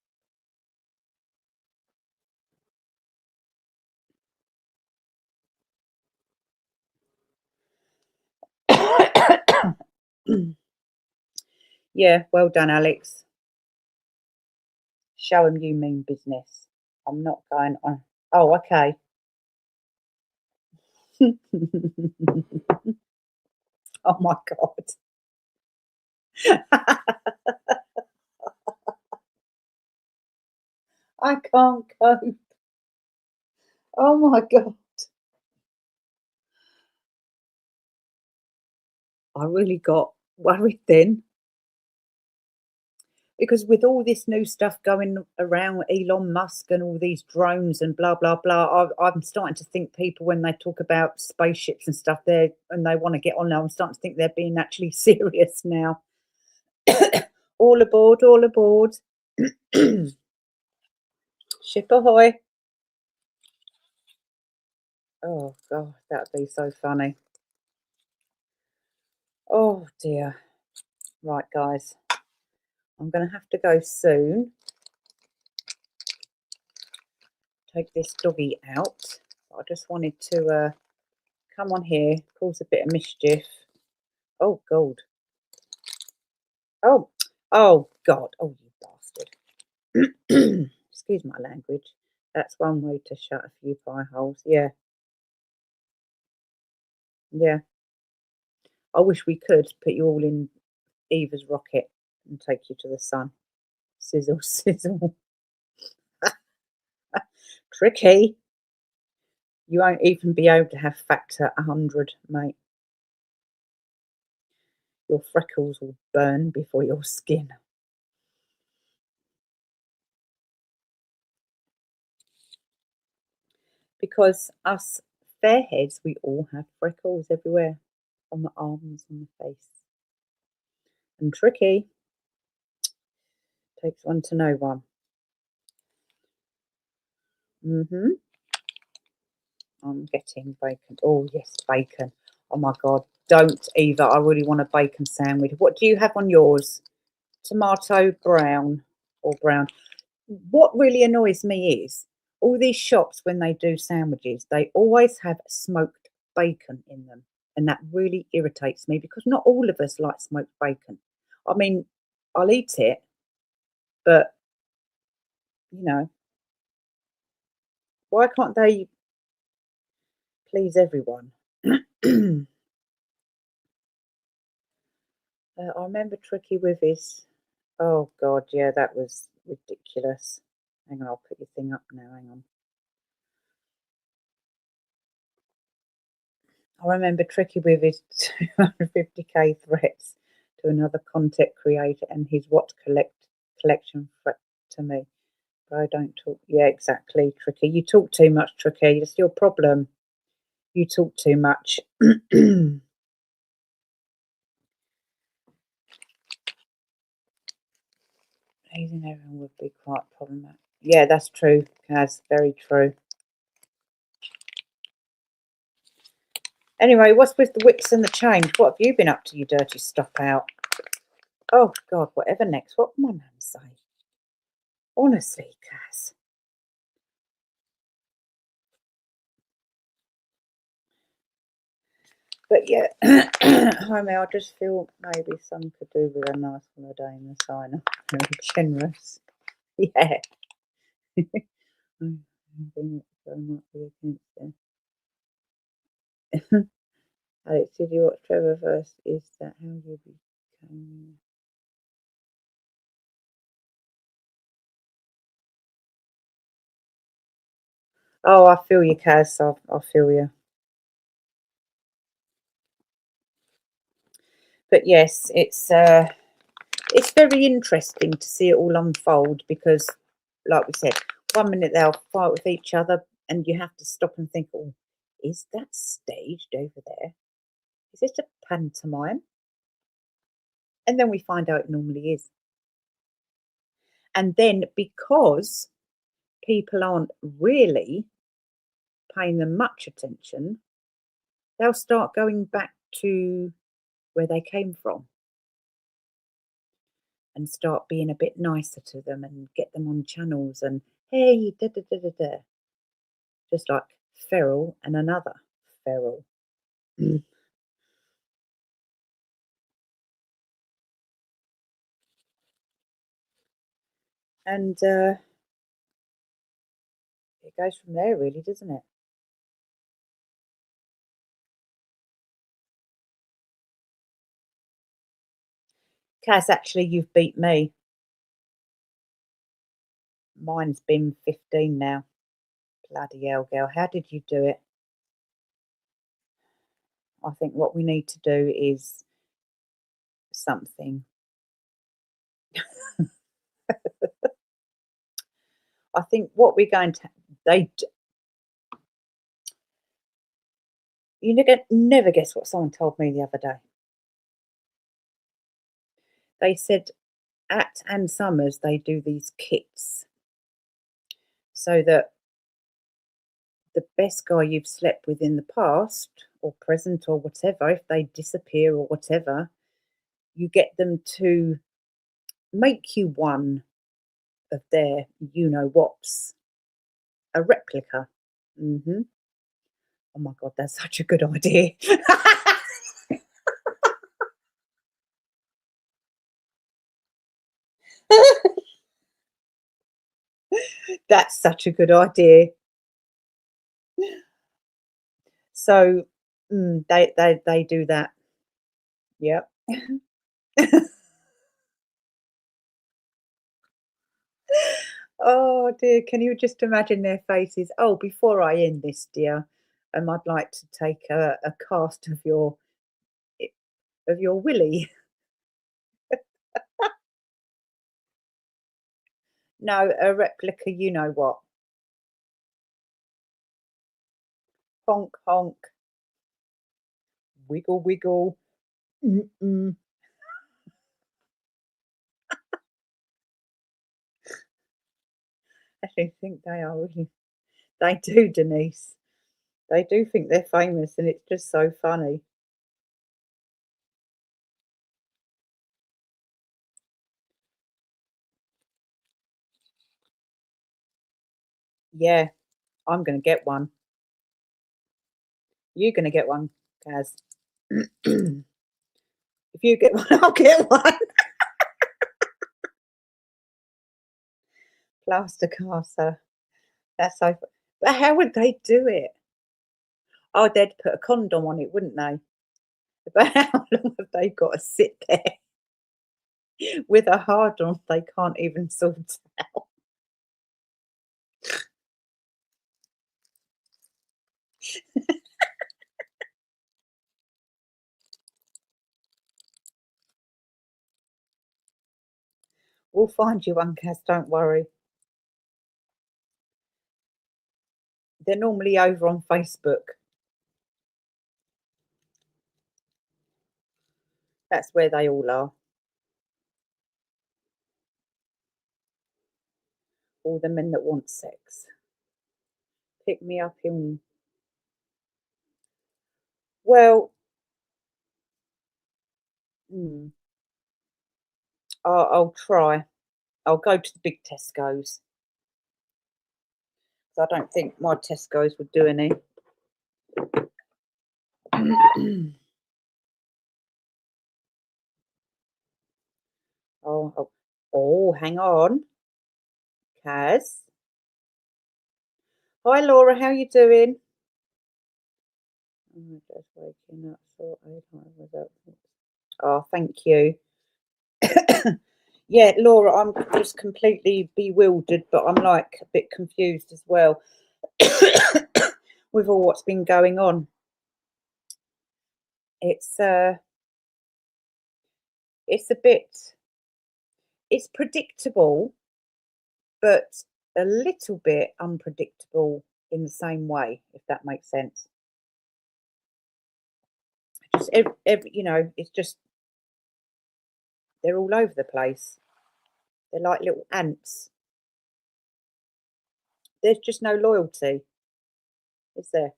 Yeah, well done, Alex. Show him you mean business. I'm not going on. Oh, okay. Oh my God. I can't cope. Oh my God. I really got worried then. Because with all this new stuff going around with Elon Musk and all these drones and blah blah blah, I'm starting to think people when they talk about spaceships and stuff there and they want to get on there, I'm starting to think they're being actually serious now. All aboard, all aboard. Ship ahoy. Oh God, that'd be so funny. Oh dear. Right, guys. I'm going to have to go soon. Take this doggy out. I just wanted to come on here, cause a bit of mischief. Oh, God. Oh, oh, God. Oh, you bastard. Excuse my language. That's one way to shut a few pie holes. Yeah, yeah. I wish we could put you all in Eva's rocket and take you to the sun. Sizzle, sizzle. Tricky. You won't even be able to have factor 100, mate. Your freckles will burn before your skin. Because us fairheads, we all have freckles everywhere. on the arms, on the face. And tricky. Takes one to know one. I'm getting bacon. Oh, yes, bacon. Oh, my God. Don't either. I really want a bacon sandwich. What do you have on yours? Tomato brown or brown? What really annoys me is all these shops, when they do sandwiches, they always have smoked bacon in them. And that really irritates me because not all of us like smoked bacon. I mean, I'll eat it, but, you know, why can't they please everyone? I remember Tricky with his. Oh God, yeah, that was ridiculous. Hang on, I'll put your thing up now. Hang on. I remember Tricky with his 250k threats to another content creator and his collection threat to me. But I don't talk. Yeah, exactly, Tricky. You talk too much, Tricky. That's your problem. You talk too much. Pleasing everyone would be quite problematic. Yeah, that's true, Kaz. Very true. Anyway, what's with the whips and the change? What have you been up to, you dirty stop out? Oh, God, whatever next. What can my mum say? Honestly, Kaz. But yeah, I mean, I just feel maybe some could do with a nice holiday in the sauna. Very generous. Yeah. I think so might be against it. Alex, did you watch Trevor first? Is that how you became? Oh, I feel you, Kaz. I feel you. But yes, it's very interesting to see it all unfold because, like we said, one minute they'll fight with each other, and you have to stop and think, "Oh, is that staged over there? Is it a pantomime?" And then we find out it normally is. And then because people aren't really paying them much attention, they'll start going back to where they came from and start being a bit nicer to them and get them on channels and hey, da da da da da. Just like feral and another feral. And it goes from there, really, doesn't it? Kaz, actually, you've beat me. Mine's been 15 now. Bloody hell, girl. How did you do it? I think what we need to do is something. I think what we're going to they you never guess what someone told me the other day. They said at Ann Summers they do these kits so that the best guy you've slept with in the past or present or whatever, if they disappear or whatever, you get them to make you one of their you know what's, a replica. Hmm. Oh my God, that's such a good idea. That's such a good idea. So they do that. Yep. Oh dear, can you just imagine their faces? Oh, before I end this, dear, I'd like to take a cast of your willy. No, a replica, you know what? Honk honk. Wiggle, wiggle. Mm-mm. I don't think they are really. They do, Denise. They do think they're famous, and it's just so funny. Yeah, I'm gonna get one. You're gonna get one, Kaz. If you get one, I'll get one. Plaster caster. That's so. But how would they do it? Oh, they'd put a condom on it, wouldn't they? But how long have they got to sit there with a hard on they can't even sort out? We'll find you one, Kaz, don't worry. They're normally over on Facebook. That's where they all are. All the men that want sex. Pick me up in. Well, hmm, I'll try. I'll go to the big Tesco's. I don't think my Tesco's would do any. Oh, hang on, Kaz. Hi, Laura. How you doing? I'm just waking up. Oh, thank you. Yeah, Laura, I'm just completely bewildered, but I'm like a bit confused as well with all what's been going on. It's it's a bit it's predictable, but a little bit unpredictable in the same way, if that makes sense. Just it's just they're all over the place. They're like little ants. There's just no loyalty, is there?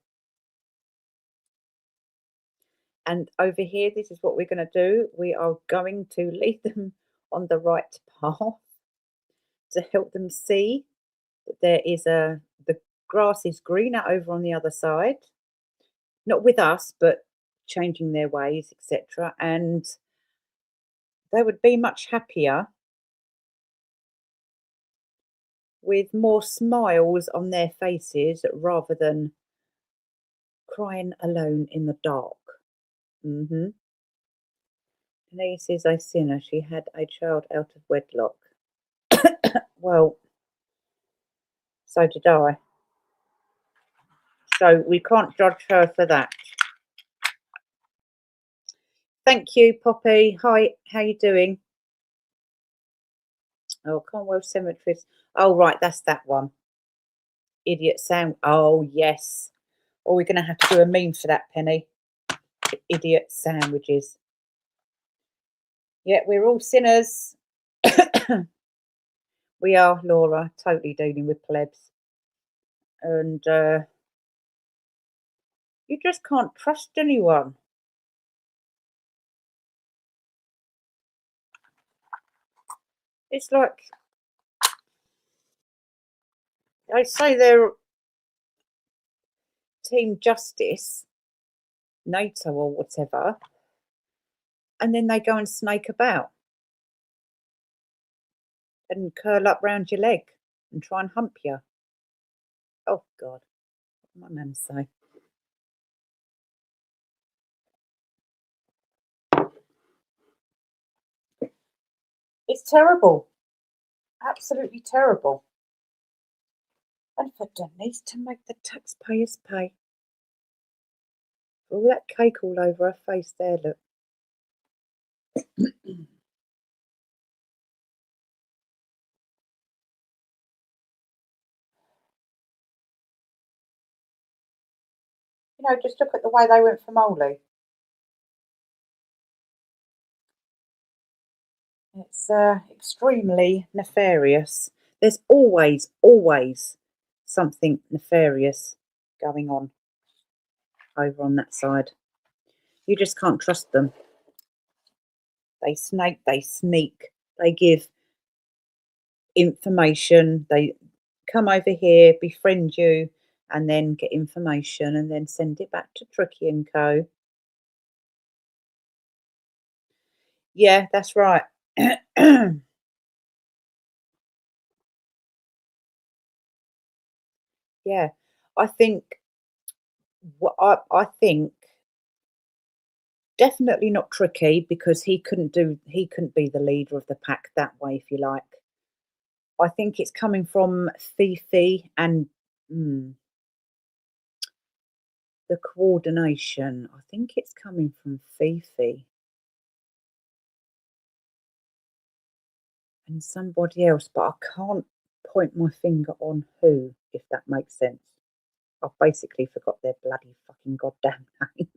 And over here, this is what we're going to do. We are going to lead them on the right path to help them see that the grass is greener over on the other side. Not with us, but changing their ways, etc. And they would be much happier with more smiles on their faces rather than crying alone in the dark. Mm-hmm. Denise is a sinner. She had a child out of wedlock. Well, so did I. So we can't judge her for that. Thank you, Poppy. Hi, how you doing? Oh, Commonwealth Cemeteries. Oh, right, that's that one. Idiot sound. Oh, yes. Oh, we're going to have to do a meme for that, Penny. Idiot sandwiches. Yeah, we're all sinners. We are, Laura, totally dealing with plebs. And you just can't trust anyone. It's like they say they're Team Justice, NATO or whatever, and then they go and snake about and curl up round your leg and try and hump you. Oh, God. What my nan say? It's terrible. Absolutely terrible. And for Denise to make the taxpayers pay. All that cake all over her face there, look. Just look at the way they went for Molly. It's extremely nefarious. There's always something nefarious going on over on that side. You just can't trust them. They snake, they sneak, they give information, they come over here, befriend you, and then get information and then send it back to Tricky and Co. Yeah, that's right. Yeah, I think I think definitely not Tricky because he couldn't be the leader of the pack that way, if you like. I think it's coming from Fifi and the coordination. I think it's coming from Fifi and somebody else, but I can't point my finger on who, if that makes sense. I've basically forgot their bloody fucking goddamn name.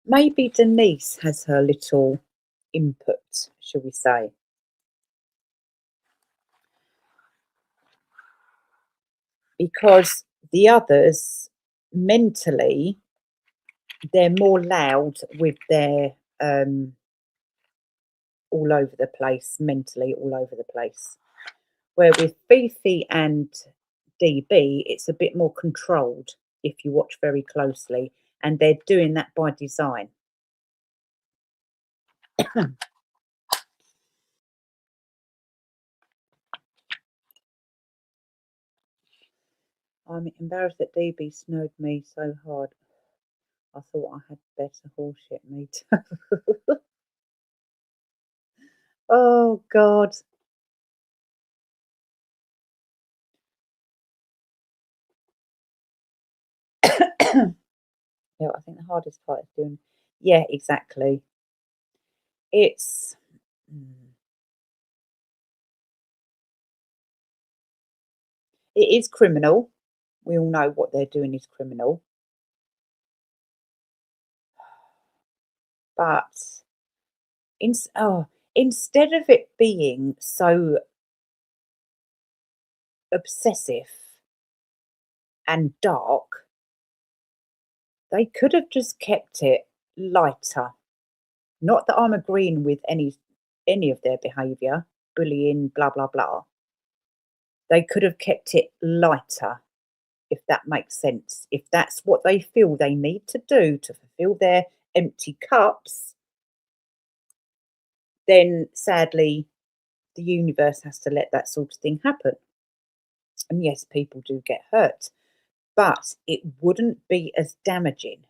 Maybe Denise has her little input, shall we say. Because the others, mentally, they're more loud with their all over the place, mentally all over the place. Where with Fifi and DB, it's a bit more controlled if you watch very closely, and they're doing that by design. I'm embarrassed that DB snowed me so hard. I thought I had better horseshit meat. Oh God. Yeah, I think the hardest part is doing. Yeah, exactly. It's it is criminal. We all know what they're doing is criminal. But in, instead of it being so obsessive and dark, they could have just kept it lighter. Not that I'm agreeing with any of their behaviour, bullying, blah blah blah. They could have kept it lighter, if that makes sense. If that's what they feel they need to do to fulfill their empty cups, then sadly the universe has to let that sort of thing happen. And yes, people do get hurt, but it wouldn't be as damaging.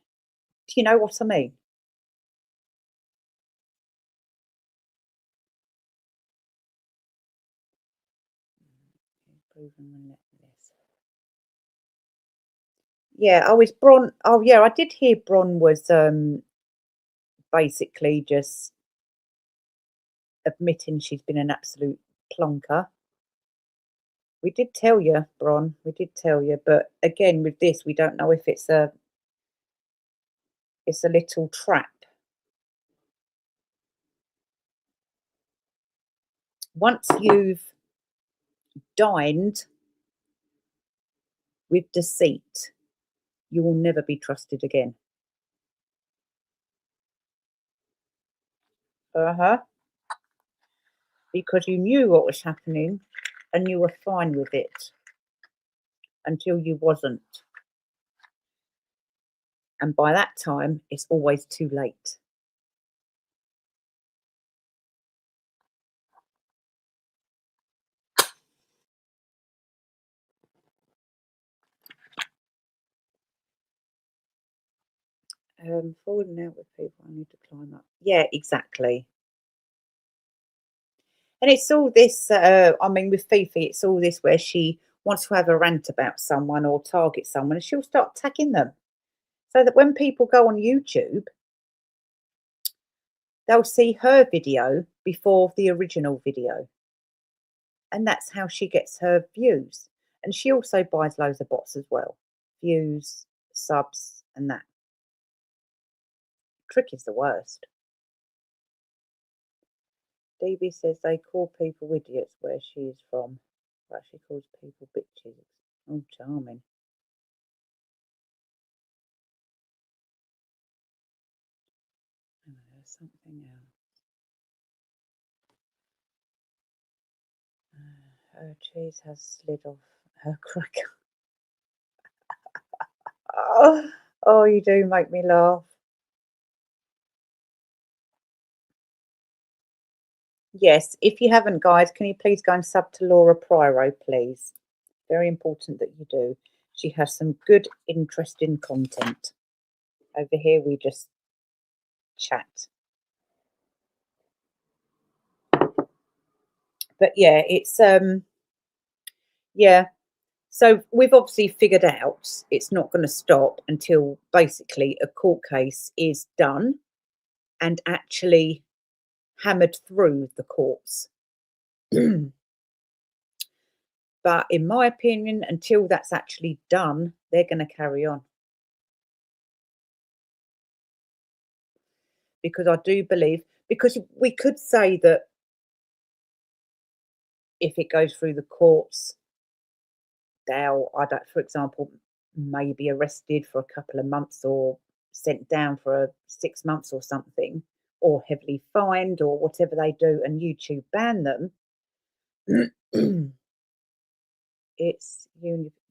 Do you know what I mean? Proven relentless. Yeah, oh, is Bron? Oh, yeah, I did hear Bron was basically just admitting she's been an absolute plonker. We did tell you, Bron. We did tell you, but again, with this, we don't know if it's a little trap. Once you've dined with deceit, you will never be trusted again. Uh-huh. Because you knew what was happening and you were fine with it until you wasn't. And by that time, it's always too late. Falling out with people, I need to climb up. Yeah, exactly. And it's all this, I mean, with Fifi, it's all this where she wants to have a rant about someone or target someone and she'll start tagging them. So that when people go on YouTube, they'll see her video before the original video. And that's how she gets her views. And she also buys loads of bots as well. Views, subs and that. Trick is the worst. DB says they call people idiots where she is from, but she calls people bitches. Oh, charming. Oh, there's something else. Her cheese has slid off her cracker. Oh, you do make me laugh. Yes, if you haven't, guys, can you please go and sub to Laura Priro, please? Very important that you do. She has some good, interesting content. Over here, we just chat. But yeah, it's yeah. So we've obviously figured out it's not going to stop until basically a court case is done and actually hammered through the courts. But in my opinion, until that's actually done, they're going to carry on. Because I do believe, because we could say that if it goes through the courts, they'll, I don't, for example, may be arrested for a couple of months or sent down for 6 months or something, or heavily fined or whatever they do, and YouTube ban them.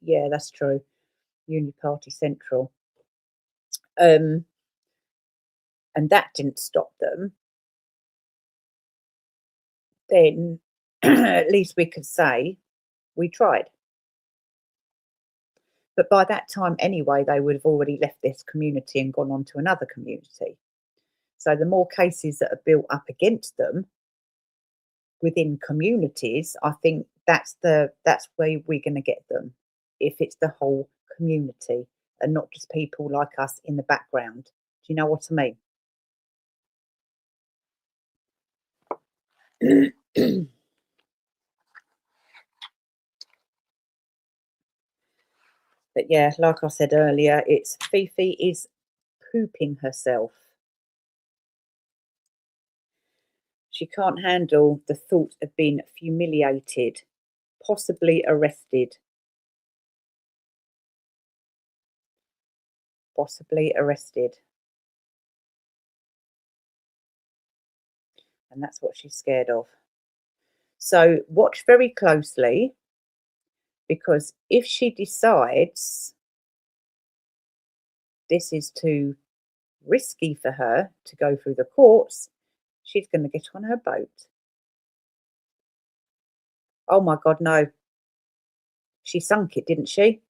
Yeah, that's true. Uni Party Central. And that didn't stop them. Then at least we could say we tried. But by that time anyway, they would have already left this community and gone on to another community. So the more cases that are built up against them within communities, I think that's where we're going to get them, if it's the whole community and not just people like us in the background. Do you know what I mean? But yeah, like I said earlier, it's Fifi is pooping herself. She can't handle the thought of being humiliated, possibly arrested. Possibly arrested. And that's what she's scared of. So watch very closely, because if she decides this is too risky for her to go through the courts, she's going to get on her boat. Oh my God, no. She sunk it, didn't she?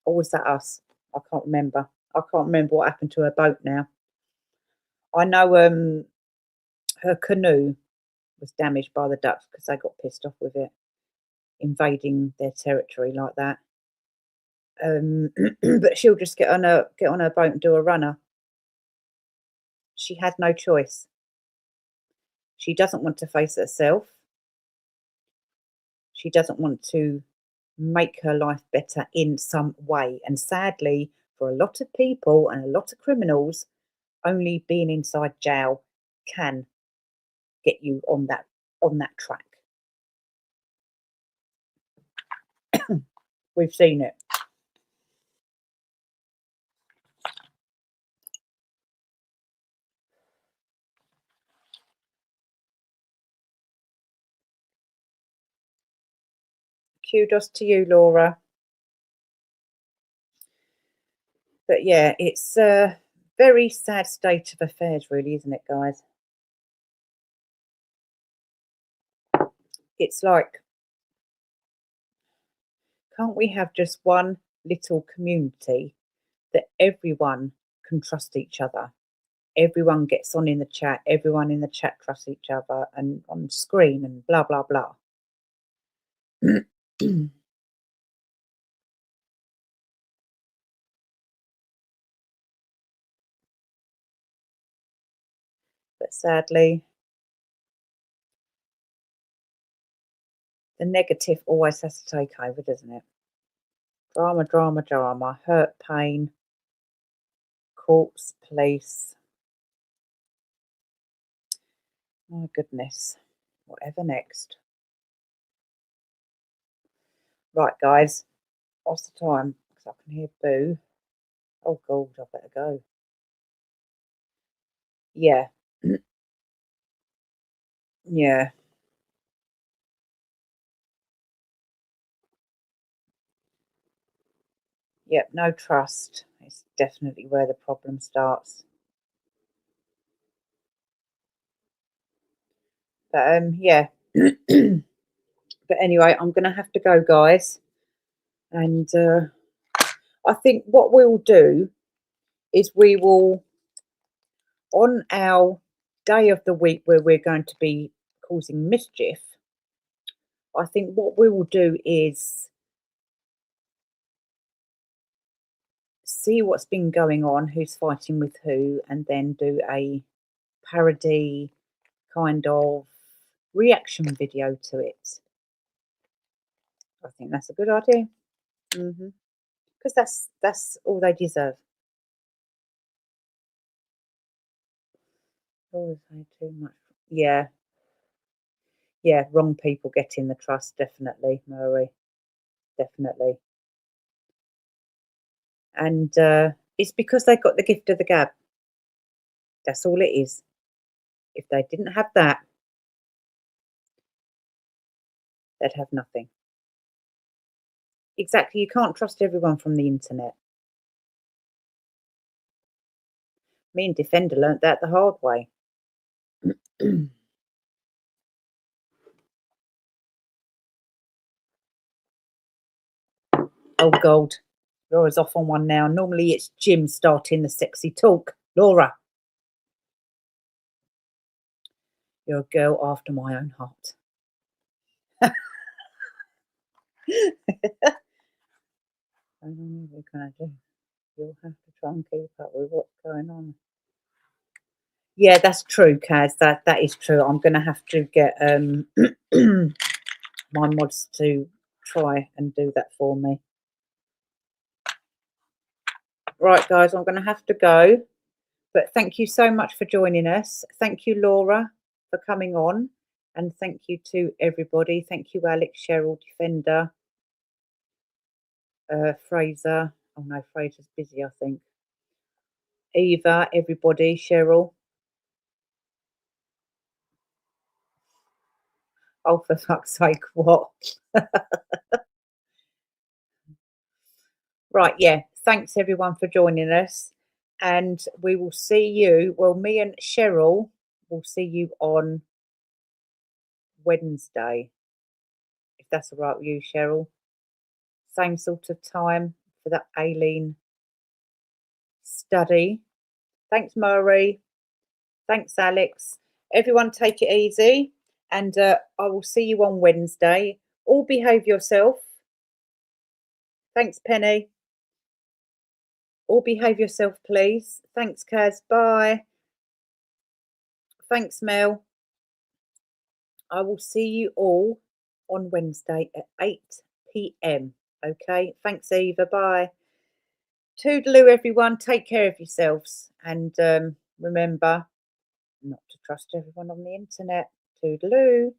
Or was that us? I can't remember. I can't remember what happened to her boat now. I know her canoe was damaged by the ducks because they got pissed off with it, invading their territory like that. But she'll just get on her boat and do a runner. She had no choice. She doesn't want to face herself. She doesn't want to make her life better in some way. And sadly, for a lot of people and a lot of criminals, only being inside jail can get you on that track. We've seen it. Kudos to you, Laura. But yeah, it's a very sad state of affairs, really, isn't it, guys? It's like, can't we have just one little community that everyone can trust each other? Everyone gets on in the chat, everyone in the chat trusts each other and on screen and blah, blah, blah. But sadly, the negative always has to take over, doesn't it? Drama, drama, drama, hurt, pain, courts, police. My goodness. Whatever next. Right, guys. What's the time? Because I can hear Boo. Oh, God, I better go. Yeah. Yeah. Yep, no trust. It's definitely where the problem starts. But yeah. But anyway, I'm gonna have to go, guys. And I think what we'll do is we will, on our day of the week where we're going to be causing mischief, I think what we will do is see what's been going on, who's fighting with who, and then do a parody kind of reaction video to it. I think that's a good idea. Because that's all they deserve. Oh, they too much. Yeah, yeah. Wrong people getting the trust, definitely, Murray, definitely. And it's because they got the gift of the gab. That's all it is. If they didn't have that, they'd have nothing. Exactly. You can't trust everyone from the internet. Me and Defender learnt that the hard way. Oh, God. Laura's off on one now. Normally it's Jim starting the sexy talk. Laura, you're a girl after my own heart. I don't know what we're going to do. You'll have to try and keep up with what's going on. Yeah, that's true, Kaz. That is true. I'm going to have to get my mods to try and do that for me. Right, guys, I'm going to have to go. But thank you so much for joining us. Thank you, Laura, for coming on. And thank you to everybody. Thank you, Alex, Cheryl, Defender, Fraser. Oh, no, Fraser's busy, I think. Eva, everybody, Cheryl. Oh, for fuck's sake, what? Right, yeah. Thanks, everyone, for joining us. And we will see you. Well, me and Cheryl will see you on Wednesday, if that's all right with you, Cheryl. Same sort of time for that Aileen study. Thanks, Murray. Thanks, Alex. Everyone take it easy. And I will see you on Wednesday. All behave yourself. Thanks, Penny. All behave yourself, please. Thanks, Kaz. Bye. Thanks, Mel. I will see you all on Wednesday at 8 p.m. Okay. Thanks, Eva. Bye. Toodaloo, everyone. Take care of yourselves. And remember not to trust everyone on the internet. Toodaloo.